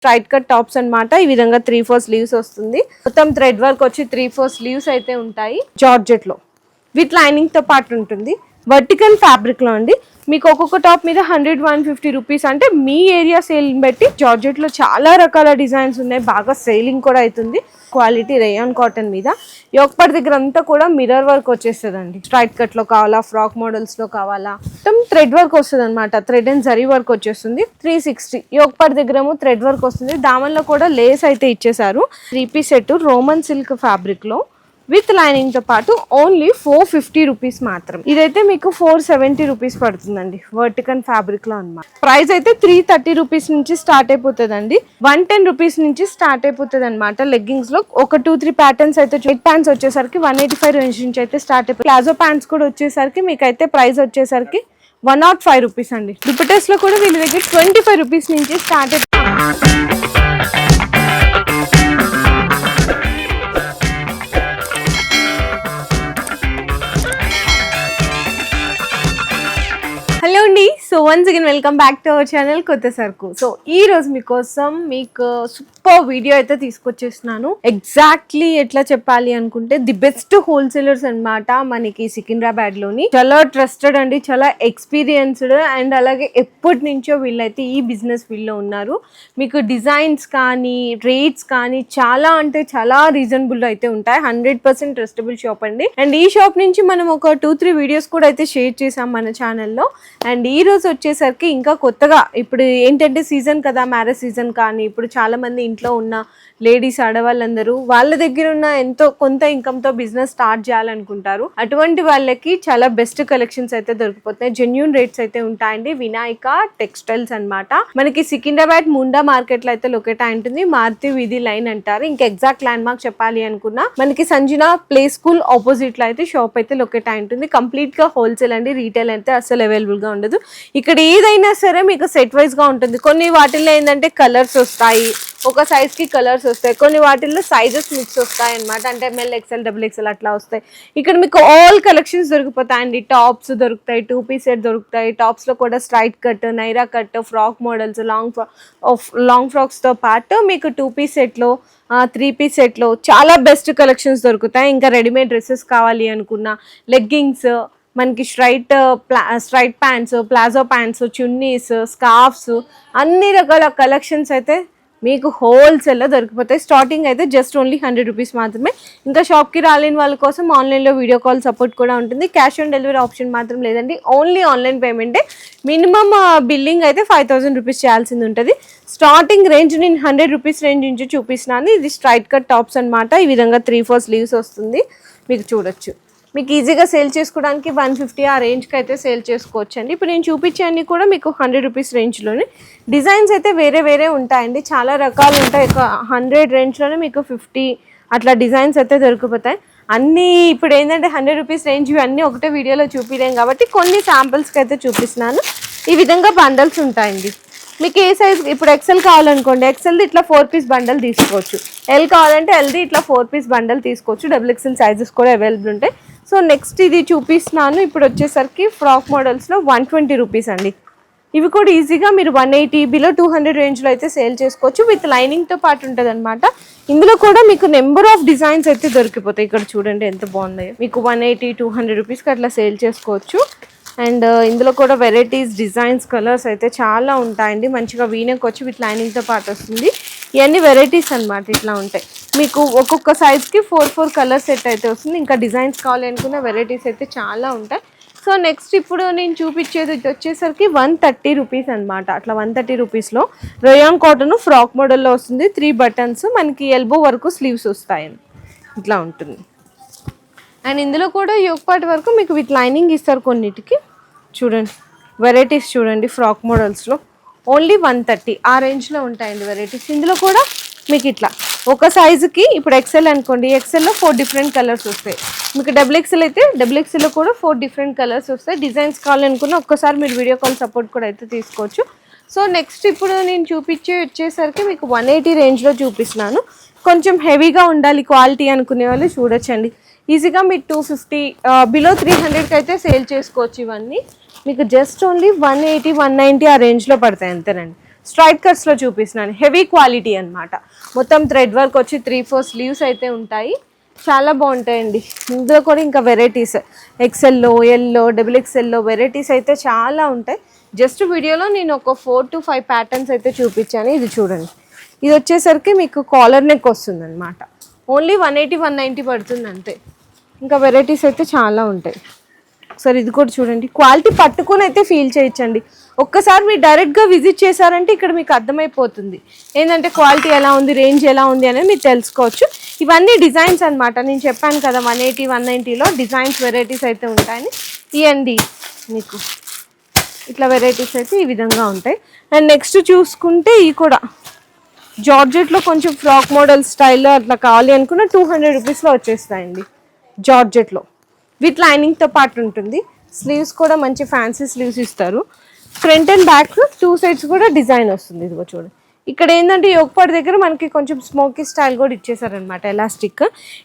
Straight cut tops అన్నమాట. ఈ విధంగా 3/4 స్లీవ్స్ వస్తుంది. మొత్తం థ్రెడ్ వర్క్ వచ్చి 3/4 స్లీవ్స్ అయితే ఉంటాయి. జార్జెట్ లో విత్ లైనింగ్ తో పాటు ఉంటుంది. వర్టికల్ ఫ్యాబ్రిక్ లో అండి. మీకు ఒక్కొక్క టాప్ మీద 100-150 రూపీస్. అంటే మీ ఏరియా సేల్ బట్టి జార్జెట్ లో చాలా రకాల డిజైన్స్ ఉన్నాయి. బాగా సేలింగ్ కూడా అవుతుంది. క్వాలిటీ రేయాన్ కాటన్ మీద యోక్పాట్ దగ్గర అంతా కూడా మిర్రర్ వర్క్ వచ్చేస్తుందండి. స్ట్రైట్ కట్ లో కావాలా, ఫ్రాక్ మోడల్స్ లో కావాలా, మొత్తం థ్రెడ్ వర్క్ వస్తుంది అనమాట. థ్రెడ్ అండ్ జరీ వర్క్ వచ్చేస్తుంది. 360 యోక్పాట్ దగ్గర ఏమో థ్రెడ్ వర్క్ వస్తుంది. దామన్లో కూడా లేస్ అయితే ఇచ్చేసారు. 3-piece set Roman silk fabric లో విత్ లైనింగ్ తో పాటు ఓన్లీ 450 రూపీస్ మాత్రం. ఇదైతే మీకు 470 రూపీస్ పడుతుందండి. వర్టికల్ ఫ్యాబ్రిక్ లో అన్నమాట. ప్రైస్ అయితే 330 రూపీస్ నుంచి స్టార్ట్ అయిపోతుందండి. 110 రూపీస్ నుంచి స్టార్ట్ అయిపోతుంది అనమాట. లెగ్గింగ్స్ లో ఒక 2-3 ప్యాటర్న్స్ అయితే ఎయిట్ ప్యాంట్స్ వచ్చేసరికి 185 రేంజ్ నుంచి అయితే స్టార్ట్ అయిపోతుంది. ప్లాజో ప్యాంట్స్ కూడా వచ్చేసరికి మీకు అయితే ప్రైస్ వచ్చేసరికి 105 రూపీస్ అండి. దుపట్టెస్ లో కూడా వీళ్ళ దగ్గర 25 రూపీస్ నుంచి స్టార్ట్ అయిపోతుంది. హలో అండి. So once again welcome back to our channel కొత్త సరుకు. సో ఈ రోజు మీకోసం మీకు సూపర్ వీడియో అయితే తీసుకొచ్చేస్తున్నాను. ఎగ్జాక్ట్లీ ఎట్లా చెప్పాలి అనుకుంటే ది బెస్ట్ హోల్సేలర్స్ అన్నమాట మనకి సికింద్రాబాద్ లోని. చాలా ట్రస్టెడ్ అండి, చాలా ఎక్స్పీరియన్స్డ్ అండ్ అలాగే ఎప్పటి నుంచో వీళ్ళైతే ఈ బిజినెస్ ఫీల్డ్ లో ఉన్నారు. మీకు డిజైన్స్ కానీ రేట్స్ కానీ చాలా అంటే చాలా రీజనబుల్ అయితే ఉంటాయి. 100% ట్రస్టబుల్ షాప్ అండి. అండ్ ఈ షాప్ నుంచి మనం ఒక 2-3 వీడియోస్ కూడా అయితే షేర్ చేసాం మన ఛానల్లో. అండ్ ఈ రోజు వచ్చేసరికి ఇంకా కొత్తగా ఇప్పుడు ఏంటంటే సీజన్ కదా, మ్యారేజ్ సీజన్. కానీ ఇప్పుడు చాలా మంది ఇంట్లో ఉన్న లేడీస్ ఆడవాళ్ళందరూ వాళ్ళ దగ్గర ఉన్న ఎంతో కొంత ఇన్కమ్ తో బిజినెస్ స్టార్ట్ చేయాలనుకుంటారు. అటువంటి వాళ్ళకి చాలా బెస్ట్ కలెక్షన్స్ అయితే దొరికిపోతాయి. జెన్యూన్ రేట్స్ అయితే ఉంటాయండి. వినాయక టెక్స్టైల్స్ అన్నమాట. మనకి సికింద్రాబాద్ ముండా మార్కెట్ లో అయితే లొకేట్ అయి ఉంటుంది. మారుతి వీధి లైన్ అంటారు. ఇంకా ఎగ్జాక్ట్ ల్యాండ్ మార్క్ చెప్పాలి అనుకున్నా మనకి సంజన ప్లే స్కూల్ ఆపోజిట్ లో అయితే షాప్ అయితే లొకేట్ అయి ఉంటుంది. కంప్లీట్ గా హోల్సేల్ అండి. రీటైల్ అయితే అసలు అవైలబుల్ గా ఉండదు. ఇక్కడ ఏదైనా సరే మీకు సెట్ వైజ్ గా ఉంటుంది. కొన్ని వాటిల్లో ఏంటంటే కలర్స్ వస్తాయి, ఒక సైజ్ కి కలర్స్ వస్తాయి. కొన్ని వాటిల్లో సైజెస్ మిక్స్ వస్తాయి అనమాట. అంటే ML XL XXL అట్లా వస్తాయి. ఇక్కడ మీకు ఆల్ కలెక్షన్స్ దొరికిపోతాయండి. టాప్స్ దొరుకుతాయి, 2-piece సెట్ దొరుకుతాయి. టాప్స్ లో కూడా straight cut, Naira cut, frock models, long frocks తో పాటు మీకు 2-piece సెట్ లో 3-piece సెట్ లో చాలా బెస్ట్ కలెక్షన్స్ దొరుకుతాయి. ఇంకా రెడీమేడ్ డ్రెస్సెస్ కావాలి అనుకున్నా, లెగ్గింగ్స్, మనకి straight pants, palazzo pants, chunnis, scarfs, అన్ని రకాల కలెక్షన్స్ అయితే మీకు హోల్సేల్లో దొరికిపోతాయి. స్టార్టింగ్ అయితే జస్ట్ ఓన్లీ 100 రూపీస్ మాత్రమే. ఇంకా షాప్కి రాలేని వాళ్ళ కోసం ఆన్లైన్లో వీడియో కాల్ సపోర్ట్ కూడా ఉంటుంది. క్యాష్ ఆన్ డెలివరీ ఆప్షన్ మాత్రం లేదండి. ఓన్లీ ఆన్లైన్ పేమెంటే. మినిమమ్ బిల్లింగ్ అయితే 5000 రూపీస్ చేయాల్సింది ఉంటుంది. స్టార్టింగ్ రేంజ్ నేను 100 రూపీస్ రేంజ్ నుంచి చూపిస్తున్నాను. ఇది స్ట్రైట్ కట్ టాప్స్ అనమాట. ఈ విధంగా 3/4 స్లీవ్స్ వస్తుంది. మీకు చూడొచ్చు. మీకు ఈజీగా సేల్ చేసుకోవడానికి 150 ఆ రేంజ్కి అయితే సేల్ చేసుకోవచ్చు అండి. ఇప్పుడు నేను చూపించేవన్నీ కూడా మీకు 100 రూపీస్ రేంజ్లోనే. డిజైన్స్ అయితే వేరే వేరే ఉంటాయండి. చాలా రకాలు ఉంటాయి. ఒక 100 రేంజ్లోనే మీకు 50 అట్లా డిజైన్స్ అయితే దొరికిపోతాయి. అన్నీ ఇప్పుడు ఏంటంటే 100 రూపీస్ రేంజ్ అన్నీ ఒకటే వీడియోలో చూపించలేం కాబట్టి కొన్ని శాంపిల్స్కి అయితే చూపిస్తున్నాను. ఈ విధంగా బండల్స్ ఉంటాయండి. మీకు ఏ సైజ్, ఇప్పుడు XL కావాలనుకోండి, XLది ఇట్లా 4-piece బండల్ తీసుకోవచ్చు. L కావాలంటే Lది ఇట్లా 4-piece బండల్ తీసుకోవచ్చు. XXL సైజెస్ కూడా అవైలబుల్ ఉంటాయి. సో నెక్స్ట్ ఇది చూపిస్తున్నాను. ఇప్పుడు వచ్చేసరికి ఫ్రాక్ మోడల్స్లో 120 రూపీస్ అండి. ఇవి కూడా ఈజీగా మీరు 180 బిలో 200 రేంజ్లో అయితే సేల్ చేసుకోవచ్చు. విత్ లైనింగ్తో పాటు ఉంటుంది అనమాట. ఇందులో కూడా మీకు నెంబర్ ఆఫ్ డిజైన్స్ అయితే దొరికిపోతాయి. ఇక్కడ చూడండి ఎంత బాగున్నాయి. మీకు 180-200 రూపీస్కి అట్లా సేల్ చేసుకోవచ్చు. అండ్ ఇందులో కూడా వెరైటీస్, డిజైన్స్, కలర్స్ అయితే చాలా ఉంటాయండి. మంచిగా వీనెక్ వచ్చి విత్ లైనింగ్తో పాటు వస్తుంది. ఇవన్నీ వెరైటీస్ అనమాట. ఇట్లా ఉంటాయి. మీకు ఒక్కొక్క సైజ్కి 4 కలర్ సెట్ అయితే వస్తుంది. ఇంకా డిజైన్స్ కావాలి అనుకున్న వెరైటీస్ అయితే చాలా ఉంటాయి. సో నెక్స్ట్ ఇప్పుడు నేను చూపించేది వచ్చేసరికి 130 రూపీస్ అనమాట. అట్లా 130 రూపీస్లో రేయాన్ కాటన్ ఫ్రాక్ మోడల్లో వస్తుంది. 3 బటన్స్, మనకి ఎల్బో వరకు స్లీవ్స్ వస్తాయి. ఇట్లా ఉంటుంది. అండ్ ఇందులో కూడా యోగపాటి వరకు మీకు విత్ లైనింగ్ ఇస్తారు కొన్నిటికి. చూడండి వెరైటీస్ చూడండి. ఫ్రాక్ మోడల్స్లో ఓన్లీ 130 ఆ రేంజ్లో ఉంటాయండి వెరైటీస్. ఇందులో కూడా మీకు ఇట్లా ఒక సైజుకి ఇప్పుడు XL అనుకోండి, XLలో 4 డిఫరెంట్ కలర్స్ వస్తాయి. మీకు XXL అయితే XXLలో కూడా 4 డిఫరెంట్ కలర్స్ వస్తాయి. డిజైన్స్ కావాలనుకున్న ఒక్కసారి మీరు వీడియో కాల్ సపోర్ట్ కూడా అయితే తీసుకోవచ్చు. సో నెక్స్ట్ ఇప్పుడు నేను వచ్చేసరికి మీకు 180 రేంజ్లో చూపిస్తున్నాను. కొంచెం హెవీగా ఉండాలి క్వాలిటీ అనుకునే వాళ్ళు చూడొచ్చండి. ఈజీగా మీరు 250 బిలో 300కి అయితే సేల్ చేసుకోవచ్చు. ఇవన్నీ మీకు జస్ట్ ఓన్లీ 180-190 ఆ రేంజ్లో పడతాయి అంతేనండి. స్ట్రైట్ కట్స్లో చూపిస్తున్నాను. హెవీ క్వాలిటీ అన్నమాట. మొత్తం థ్రెడ్ వర్క్ వచ్చి 3-4 స్లీవ్స్ అయితే ఉంటాయి. చాలా బాగుంటాయండి. ఇందులో కూడా ఇంకా వెరైటీస్ ఎక్సెల్లో, ఎల్లో, XXLలో వెరైటీస్ అయితే చాలా ఉంటాయి. జస్ట్ వీడియోలో నేను ఒక 4 to 5 ప్యాటర్న్స్ అయితే చూపించాను. ఇది చూడండి, ఇది వచ్చేసరికి మీకు కాలర్ నెక్ వస్తుంది అనమాట. ఓన్లీ 180-190 పడుతుంది అంతే. ఇంకా వెరైటీస్ అయితే చాలా ఉంటాయి. ఒకసారి ఇది కూడా చూడండి, క్వాలిటీ పట్టుకొని అయితే ఫీల్ చేయొచ్చండి. ఒక్కసారి మీరు డైరెక్ట్గా విజిట్ చేశారంటే ఇక్కడ మీకు అర్థమైపోతుంది ఏంటంటే క్వాలిటీ ఎలా ఉంది, రేంజ్ ఎలా ఉంది అనేది మీరు తెలుసుకోవచ్చు. ఇవన్నీ డిజైన్స్ అనమాట. నేను చెప్పాను కదా 180-190లో డిజైన్స్ వెరైటీస్ అయితే ఉంటాయని. ఇవ్వండి మీకు ఇట్లా వెరైటీస్ అయితే ఈ విధంగా ఉంటాయి. అండ్ నెక్స్ట్ చూసుకుంటే ఇవి కూడా జార్జెట్లో కొంచెం ఫ్రాక్ మోడల్ స్టైల్లో అట్లా కావాలి అనుకున్న 200 రూపీస్లో వచ్చేస్తాయండి. జార్జెట్లో విత్ లైనింగ్తో పాటు ఉంటుంది. స్లీవ్స్ కూడా మంచి ఫ్యాన్సీ స్లీవ్స్ ఇస్తారు. ఫ్రంట్ అండ్ బ్యాక్ 2 సైడ్స్ కూడా డిజైన్ వస్తుంది. ఇదిగో చూడండి, ఇక్కడ ఏంటంటే యోగపాటి దగ్గర మనకి కొంచెం స్మోకీ స్టైల్ కూడా ఇచ్చేసారనమాట, ఎలాస్టిక్.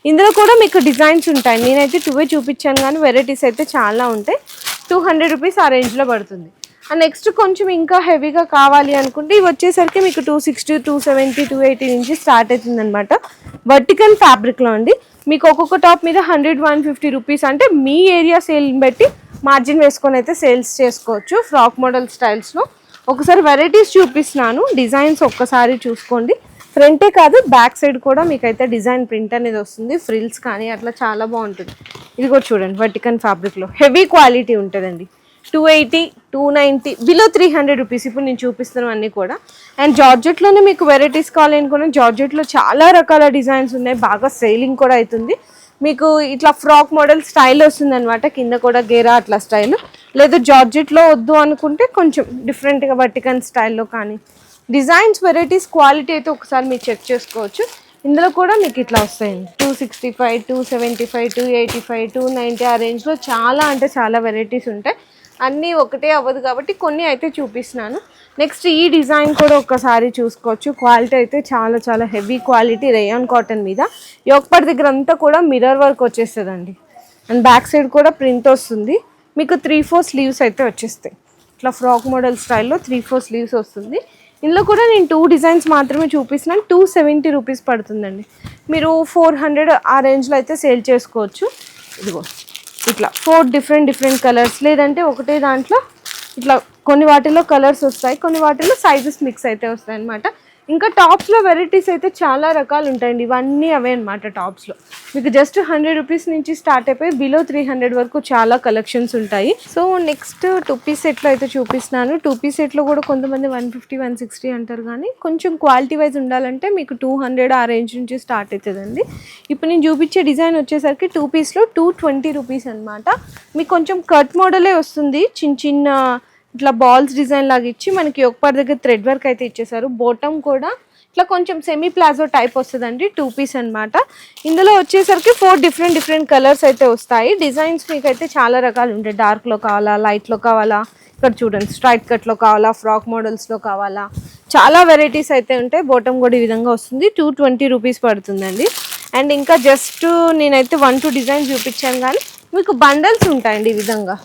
ఇందులో కూడా మీకు డిజైన్స్ ఉంటాయి. నేనైతే 2 చూపించాను కానీ వెరైటీస్ అయితే చాలా ఉంటాయి. 200 రూపీస్ ఆ రేంజ్లో పడుతుంది. అండ్ నెక్స్ట్ కొంచెం ఇంకా హెవీగా కావాలి అనుకుంటే ఇవి వచ్చేసరికి మీకు 260, 270, 280 నుంచి స్టార్ట్ అవుతుంది అనమాట. వర్టికల్ ఫ్యాబ్రిక్లో అండి. మీకు ఒక్కొక్క టాప్ మీద 100-150 రూపీస్ అంటే మీ ఏరియా సేల్ బట్టి మార్జిన్ వేసుకొని అయితే సేల్స్ చేసుకోవచ్చు. ఫ్రాక్ మోడల్ స్టైల్స్లో ఒకసారి వెరైటీస్ చూపిస్తున్నాను, డిజైన్స్ ఒక్కసారి చూసుకోండి. ఫ్రంటే కాదు బ్యాక్ సైడ్ కూడా మీకైతే డిజైన్ ప్రింట్ అనేది వస్తుంది. ఫ్రిల్స్ కానీ అట్లా చాలా బాగుంటుంది. ఇది కూడా చూడండి, వర్టికల్ ఫ్యాబ్రిక్లో హెవీ క్వాలిటీ ఉంటుందండి. 280, 290, బిలో 300 రూపీస్ ఇప్పుడు నేను చూపిస్తున్నాను అన్నీ కూడా. అండ్ జార్జెట్లోనే మీకు వెరైటీస్ కావాలి అనుకున్నా జార్జెట్లో చాలా రకాల డిజైన్స్ ఉన్నాయి. బాగా సేలింగ్ కూడా అవుతుంది. మీకు ఇట్లా ఫ్రాక్ మోడల్ స్టైల్ వస్తుంది అనమాట. కింద కూడా గేరా అట్లా స్టైల్. లేదు జార్జెట్లో వద్దు అనుకుంటే కొంచెం డిఫరెంట్గా వర్టికల్ స్టైల్లో కానీ డిజైన్స్ వెరైటీస్ క్వాలిటీ అయితే ఒకసారి మీరు చెక్ చేసుకోవచ్చు. ఇందులో కూడా మీకు ఇట్లా వస్తాయండి 265, 275, 285, 290 ఆ రేంజ్లో చాలా అంటే చాలా వెరైటీస్ ఉంటాయి. అన్నీ ఒకటే అవ్వదు కాబట్టి కొన్ని అయితే చూపిస్తున్నాను. నెక్స్ట్ ఈ డిజైన్ కూడా ఒక్కసారి చూసుకోవచ్చు. క్వాలిటీ అయితే చాలా చాలా హెవీ క్వాలిటీ రేయాన్ కాటన్ మీద. యోగపాటి దగ్గర అంతా కూడా మిర్రర్ వర్క్ వచ్చేస్తుందండి. అండ్ బ్యాక్ సైడ్ కూడా ప్రింట్ వస్తుంది. మీకు 3-4 స్లీవ్స్ అయితే వచ్చేస్తాయి. ఇట్లా ఫ్రాక్ మోడల్ స్టైల్లో 3-4 స్లీవ్స్ వస్తుంది. ఇందులో కూడా నేను 2 డిజైన్స్ మాత్రమే చూపిస్తున్నాను. 270 రూపీస్ పడుతుందండి. మీరు 400 ఆ రేంజ్లో అయితే సేల్ చేసుకోవచ్చు. ఇదిగో ఇట్లా 4 డిఫరెంట్ కలర్స్, లేదంటే ఒకటే దాంట్లో ఇట్లా కొన్ని వాటిల్లో కలర్స్ వస్తాయి, కొన్ని వాటిల్లో సైజెస్ మిక్స్ అయితే వస్తాయి అనమాట. ఇంకా టాప్స్లో వెరైటీస్ అయితే చాలా రకాలు ఉంటాయండి. ఇవన్నీ అవే అనమాట. టాప్స్లో మీకు జస్ట్ 100 రూపీస్ నుంచి స్టార్ట్ అయిపోయి బిలో 300 వరకు చాలా కలెక్షన్స్ ఉంటాయి. సో నెక్స్ట్ 2 పీస్ సెట్లో అయితే చూపిస్తున్నాను. 2 పీస్ సెట్లో కూడా కొంతమంది 150, 160 అంటారు కానీ కొంచెం క్వాలిటీ వైజ్ ఉండాలంటే మీకు 200 ఆ రేంజ్ నుంచి స్టార్ట్ అవుతుందండి. ఇప్పుడు నేను చూపించే డిజైన్ వచ్చేసరికి 2 పీస్లో 220 రూపీస్ అనమాట. మీకు కొంచెం కట్ మోడలే వస్తుంది. చిన్న ఇట్లా బాల్స్ డిజైన్ లాగా ఇచ్చి మనకి యోగపాటి దగ్గర థ్రెడ్ వర్క్ అయితే ఇచ్చేసారు. బాటమ్ కూడా ఇట్లా కొంచెం సెమీ ప్లాజో టైప్ వస్తుందండి. 2 పీస్ అనమాట. ఇందులో వచ్చేసరికి 4 డిఫరెంట్ కలర్స్ అయితే వస్తాయి. డిజైన్స్ మీకు అయితే చాలా రకాలు ఉంటాయి. డార్క్లో కావాలా, లైట్లో కావాలా, ఇక్కడ చూడండి స్ట్రైట్ కట్లో కావాలా, ఫ్రాక్ మోడల్స్లో కావాలా, చాలా వెరైటీస్ అయితే ఉంటాయి. బాటమ్ కూడా ఈ విధంగా వస్తుంది. 220 రూపీస్ పడుతుందండి. అండ్ ఇంకా జస్ట్ నేనైతే 1-2 డిజైన్ చూపించాను కానీ మీకు బండల్స్ ఉంటాయండి. ఈ విధంగా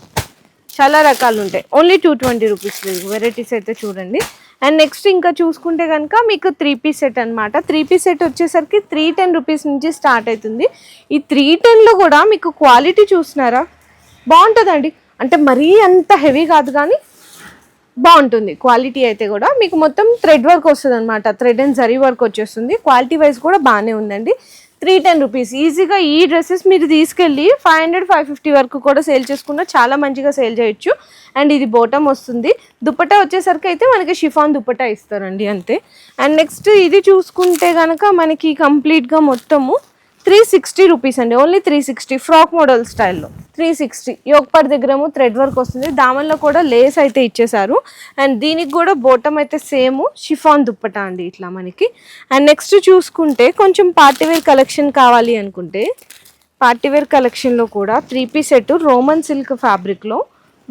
చాలా రకాలు ఉంటాయి. ఓన్లీ 220 రూపీస్ వెరైటీస్ అయితే చూడండి. అండ్ నెక్స్ట్ ఇంకా చూసుకుంటే కనుక మీకు 3 పీస్ సెట్ అనమాట. 3 పీస్ సెట్ వచ్చేసరికి 310 రూపీస్ నుంచి స్టార్ట్ అవుతుంది. ఈ 310లో కూడా మీకు క్వాలిటీ చూస్తున్నారా, బాగుంటుందండి. అంటే మరీ అంత హెవీ కాదు కానీ బాగుంటుంది క్వాలిటీ అయితే కూడా. మీకు మొత్తం థ్రెడ్ వర్క్ వస్తుంది అనమాట. థ్రెడ్ అండ్ జరీ వర్క్ వచ్చేస్తుంది. క్వాలిటీ వైజ్ కూడా బాగానే ఉందండి. 310 రూపీస్ ఈజీగా ఈ డ్రెస్సెస్ మీరు తీసుకెళ్ళి 500-550 వరకు కూడా సేల్ చేసుకున్నా చాలా మంచిగా సేల్ చేయొచ్చు. అండ్ ఇది బాటమ్ వస్తుంది. దుపట్టా వచ్చేసరికి అయితే మనకి షిఫాన్ దుపట్టా ఇస్తారండి అంతే. అండ్ నెక్స్ట్ ఇది చూసుకుంటే కనుక మనకి కంప్లీట్గా మొత్తము 360 రూపీస్ అండి. ఓన్లీ 360 ఫ్రాక్ మోడల్ స్టైల్లో 360. యోగపాటి దగ్గరేమో థ్రెడ్ వర్క్ వస్తుంది. దామన్లో కూడా లేస్ అయితే ఇచ్చేసారు. అండ్ దీనికి కూడా బాటమ్ అయితే సేమ్ షిఫాన్ దుప్పటా అండి ఇట్లా మనకి. అండ్ నెక్స్ట్ చూసుకుంటే కొంచెం పార్టీవేర్ కలెక్షన్ కావాలి అనుకుంటే పార్టీవేర్ కలెక్షన్లో కూడా 3 పీస్ సెట్ రోమన్ సిల్క్ ఫ్యాబ్రిక్లో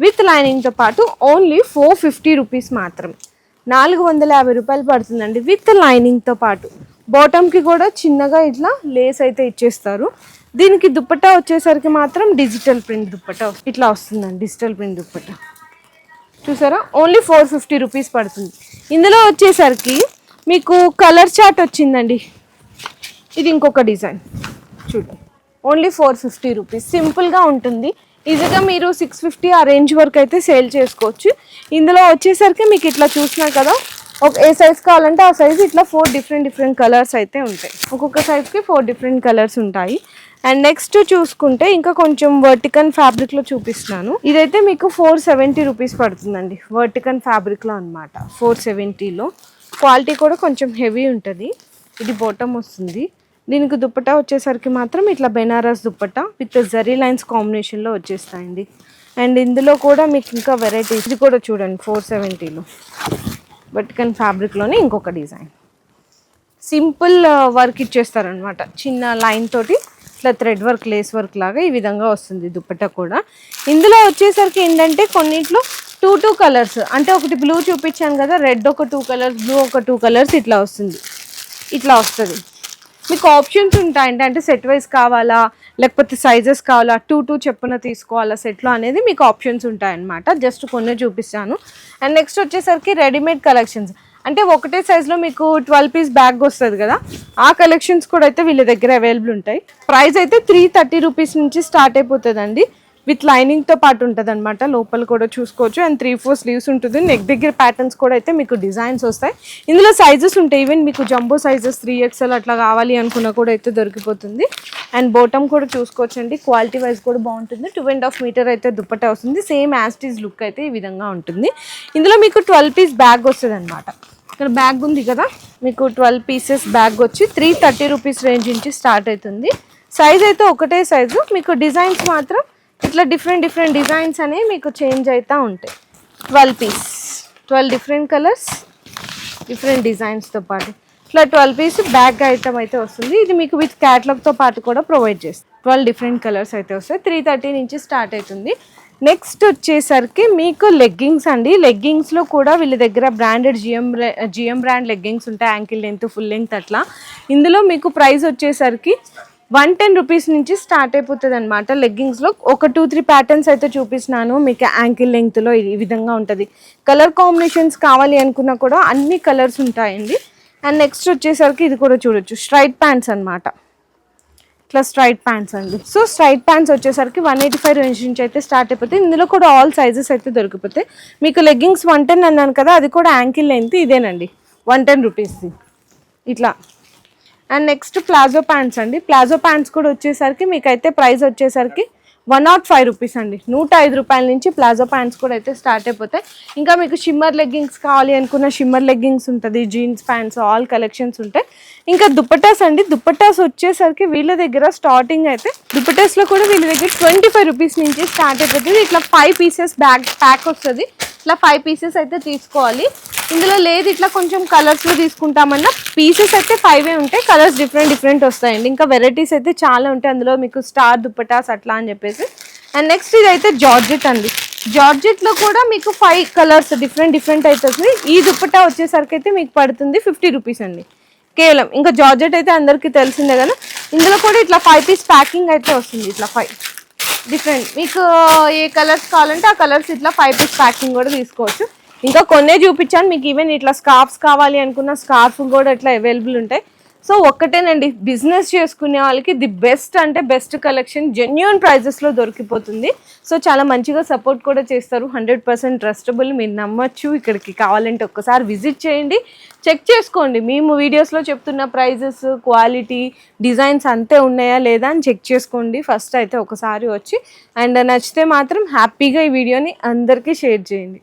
విత్ లైనింగ్తో పాటు ఓన్లీ 450 రూపీస్ మాత్రమే. 450 రూపాయలు పడుతుందండి విత్ లైనింగ్తో పాటు. బాటమ్కి కూడా చిన్నగా ఇట్లా లేస్ అయితే ఇచ్చేస్తారు. దీనికి దుప్పట్టా వచ్చేసరికి మాత్రం డిజిటల్ ప్రింట్ దుప్పట్టా ఇట్లా వస్తుందండి. డిజిటల్ ప్రింట్ దుప్పట్టా చూసారా, ఓన్లీ 450 రూపీస్ పడుతుంది. ఇందులో వచ్చేసరికి మీకు కలర్ చార్ట్ వచ్చిందండి. ఇది ఇంకొక డిజైన్ చూడండి, ఓన్లీ 450 రూపీస్. సింపుల్గా ఉంటుంది, ఈజీగా మీరు 650 ఆ రేంజ్ వరకు అయితే సేల్ చేసుకోవచ్చు. ఇందులో వచ్చేసరికి మీకు ఇట్లా చూసినారు కదా, ఏ సైజ్ కావాలంటే ఆ సైజ్ ఇట్లా 4 డిఫరెంట్ కలర్స్ అయితే ఉంటాయి. ఒక్కొక్క సైజ్కి 4 డిఫరెంట్ కలర్స్ ఉంటాయి. అండ్ నెక్స్ట్ చూసుకుంటే ఇంకా కొంచెం వర్టికన్ ఫ్యాబ్రిక్లో చూపిస్తున్నాను. ఇదైతే మీకు 470 రూపీస్ పడుతుందండి, వర్టికన్ ఫ్యాబ్రిక్లో అనమాట. 470లో క్వాలిటీ కూడా కొంచెం హెవీ ఉంటుంది. ఇది బాటమ్ వస్తుంది, దీనికి దుప్పటా వచ్చేసరికి మాత్రం ఇట్లా బెనారస్ దుప్పటా విత్ జరీ లైన్స్ కాంబినేషన్లో వచ్చేస్తాయండి. అండ్ ఇందులో కూడా మీకు ఇంకా వెరైటీస్, ఇది కూడా చూడండి 470లో వర్టికన్ ఫ్యాబ్రిక్లోనే ఇంకొక డిజైన్. సింపుల్ వర్క్ ఇచ్చేస్తారనమాట, చిన్న లైన్ తోటి ఇట్లా థ్రెడ్ వర్క్, లేస్ వర్క్ లాగా ఈ విధంగా వస్తుంది దుప్పట్టా కూడా. ఇందులో వచ్చేసరికి ఏంటంటే కొన్నిట్లో 2 కలర్స్, అంటే ఒకటి బ్లూ చూపించాను కదా, రెడ్ ఒక 2 కలర్స్, బ్లూ ఒక 2 కలర్స్ ఇట్లా వస్తుంది. ఇట్లా వస్తుంది. మీకు ఆప్షన్స్ ఉంటాయండి, అంటే సెట్ వైజ్ కావాలా లేకపోతే సైజెస్ కావాలా, 2 చెప్పున తీసుకోవాలా సెట్లో అనేది మీకు ఆప్షన్స్ ఉంటాయన్నమాట. జస్ట్ కొన్ని చూపిస్తాను. అండ్ నెక్స్ట్ వచ్చేసరికి రెడీమేడ్ కలెక్షన్స్, అంటే ఒకటే సైజులో మీకు 12 పీస్ బ్యాగ్ వస్తుంది కదా, ఆ కలెక్షన్స్ కూడా అయితే వీళ్ళ దగ్గర అవైలబుల్ ఉంటాయి. ప్రైస్ అయితే 330 రూపీస్ నుంచి స్టార్ట్ అయిపోతుందండి. విత్ లైనింగ్తో పాటు ఉంటుంది అనమాట. లోపల కూడా చూసుకోవచ్చు. అండ్ 3-4 స్లీవ్స్ ఉంటుంది. నెక్ దగ్గర ప్యాటర్న్స్ కూడా అయితే మీకు డిజైన్స్ వస్తాయి. ఇందులో సైజెస్ ఉంటాయి, ఈవెన్ మీకు జంబో సైజెస్ 3XL అట్లా కావాలి అనుకున్నా కూడా అయితే దొరికిపోతుంది. అండ్ బాటమ్ కూడా చూసుకోవచ్చండి, క్వాలిటీ వైజ్ కూడా బాగుంటుంది. 2.5 మీటర్ అయితే దుప్పట్టా వస్తుంది. సేమ్ యాస్టీజ్ లుక్ అయితే ఈ విధంగా ఉంటుంది. ఇందులో మీకు 12 పీస్ బ్యాగ్ వస్తుంది అనమాట. ఇక్కడ బ్యాగ్ ఉంది కదా, మీకు 12 పీసెస్ బ్యాగ్ వచ్చి 330 రూపీస్ రేంజ్ నుంచి స్టార్ట్ అవుతుంది. సైజ్ అయితే ఒకటే సైజు, మీకు డిజైన్స్ మాత్రం ఇట్లా డిఫరెంట్ డిజైన్స్ అనేవి మీకు చేంజ్ అవుతూ ఉంటాయి. 12 పీస్, 12 డిఫరెంట్ కలర్స్, డిఫరెంట్ డిజైన్స్తో పాటు ఇట్లా 12 పీస్ బ్యాగ్ ఐటమ్ అయితే వస్తుంది. ఇది మీకు విత్ క్యాటలాగ్తో పాటు కూడా ప్రొవైడ్ చేస్తుంది. 12 డిఫరెంట్ కలర్స్ అయితే వస్తాయి. 330 నుంచి స్టార్ట్ అవుతుంది. నెక్స్ట్ వచ్చేసరికి మీకు లెగ్గింగ్స్ అండి. లెగ్గింగ్స్లో కూడా వీళ్ళ దగ్గర బ్రాండెడ్ జిఎం బ్రాండ్ లెగ్గింగ్స్ ఉంటాయి, యాంకిల్ లెంత్, ఫుల్ లెంత్ అట్లా. ఇందులో మీకు ప్రైస్ వచ్చేసరికి 110 రూపీస్ నుంచి స్టార్ట్ అయిపోతుంది అనమాట. లెగ్గింగ్స్లో ఒక 2-3 ప్యాటర్న్స్ అయితే చూపిస్తున్నాను మీకు. యాంకిల్ లెంగ్త్లో ఈ విధంగా ఉంటుంది. కలర్ కాంబినేషన్స్ కావాలి అనుకున్నా కూడా అన్ని కలర్స్ ఉంటాయండి. అండ్ నెక్స్ట్ వచ్చేసరికి ఇది కూడా చూడొచ్చు, స్ట్రైట్ ప్యాంట్స్ అనమాట. ఇట్లా స్ట్రైట్ ప్యాంట్స్ అండి. సో స్ట్రైట్ ప్యాంట్స్ వచ్చేసరికి 185 రేంజ్ నుంచి అయితే స్టార్ట్ అయిపోతాయి. ఇందులో కూడా ఆల్ సైజెస్ అయితే దొరికిపోతాయి మీకు. లెగ్గింగ్స్ 110 అన్నాను కదా, అది కూడా యాంకిల్ లెంత్ ఇదేనండి, 110 రూపీస్ది ఇట్లా. అండ్ నెక్స్ట్ ప్లాజో ప్యాంట్స్ అండి. ప్లాజో ప్యాంట్స్ కూడా వచ్చేసరికి మీకైతే ప్రైస్ వచ్చేసరికి 105 రూపీస్ అండి. 105 రూపాయల నుంచి ప్లాజో ప్యాంట్స్ కూడా అయితే స్టార్ట్ అయిపోతాయి. ఇంకా మీకు షిమ్మర్ లెగ్గింగ్స్ కావాలి అనుకున్న షిమ్మర్ లెగ్గింగ్స్ ఉంటుంది, జీన్స్ ప్యాంట్స్, ఆల్ కలెక్షన్స్ ఉంటాయి. ఇంకా దుప్పటాస్ అండి. దుప్పటాస్ వచ్చేసరికి వీళ్ళ దగ్గర స్టార్టింగ్ అయితే దుప్పటాస్లో కూడా వీళ్ళ దగ్గర 25 రూపీస్ నుంచి స్టార్ట్ అయిపోతుంది. ఇట్లా 5 పీసెస్ ప్యాక్ వస్తుంది. ఇట్లా 5 పీసెస్ అయితే తీసుకోవాలి. ఇందులో లేదు ఇట్లా కొంచెం కలర్స్లో తీసుకుంటామన్నా పీసెస్ అయితే 5 ఉంటాయి. కలర్స్ డిఫరెంట్ వస్తాయండి. ఇంకా వెరైటీస్ అయితే చాలా ఉంటాయి అందులో మీకు, స్టార్ దుప్పటాస్ అట్లా అని చెప్పేసి. అండ్ నెక్స్ట్ ఇదైతే జార్జెట్ అండి. జార్జెట్లో కూడా మీకు 5 కలర్స్ డిఫరెంట్ అయితే వస్తుంది. ఈ దుప్పటా వచ్చేసరికి అయితే మీకు పడుతుంది 50 రూపీస్ అండి కేవలం. ఇంకా జార్జెట్ అయితే అందరికీ తెలిసిందే కదా. ఇందులో కూడా ఇట్లా 5 పీస్ ప్యాకింగ్ అయితే వస్తుంది. ఇట్లా 5 డిఫరెంట్, మీకు ఏ కలర్స్ కావాలంటే ఆ కలర్స్ ఇట్లా 5 పీస్ ప్యాకింగ్ కూడా తీసుకోవచ్చు. ఇంకా కొన్నే చూపించాను మీకు. ఈవెన్ ఇట్లా స్కార్ఫ్స్ కావాలి అనుకున్న స్కార్ఫ్ కూడా ఇట్లా అవైలబుల్ ఉంటాయి. సో ఒక్కటేనండి, బిజినెస్ చేసుకునే వాళ్ళకి ది బెస్ట్ అంటే బెస్ట్ కలెక్షన్ జెన్యూన్ ప్రైజెస్లో దొరికిపోతుంది. సో చాలా మంచిగా సపోర్ట్ కూడా చేస్తారు. 100% ట్రస్టబుల్, మీరు నమ్మచ్చు. ఇక్కడికి కావాలంటే ఒక్కసారి విజిట్ చేయండి, చెక్ చేసుకోండి. మేము వీడియోస్లో చెప్తున్న ప్రైజెస్, క్వాలిటీ, డిజైన్స్ అంతే ఉన్నాయా లేదా అని చెక్ చేసుకోండి ఫస్ట్ అయితే ఒకసారి వచ్చి. అండ్ నచ్చితే మాత్రం హ్యాపీగా ఈ వీడియోని అందరికీ షేర్ చేయండి.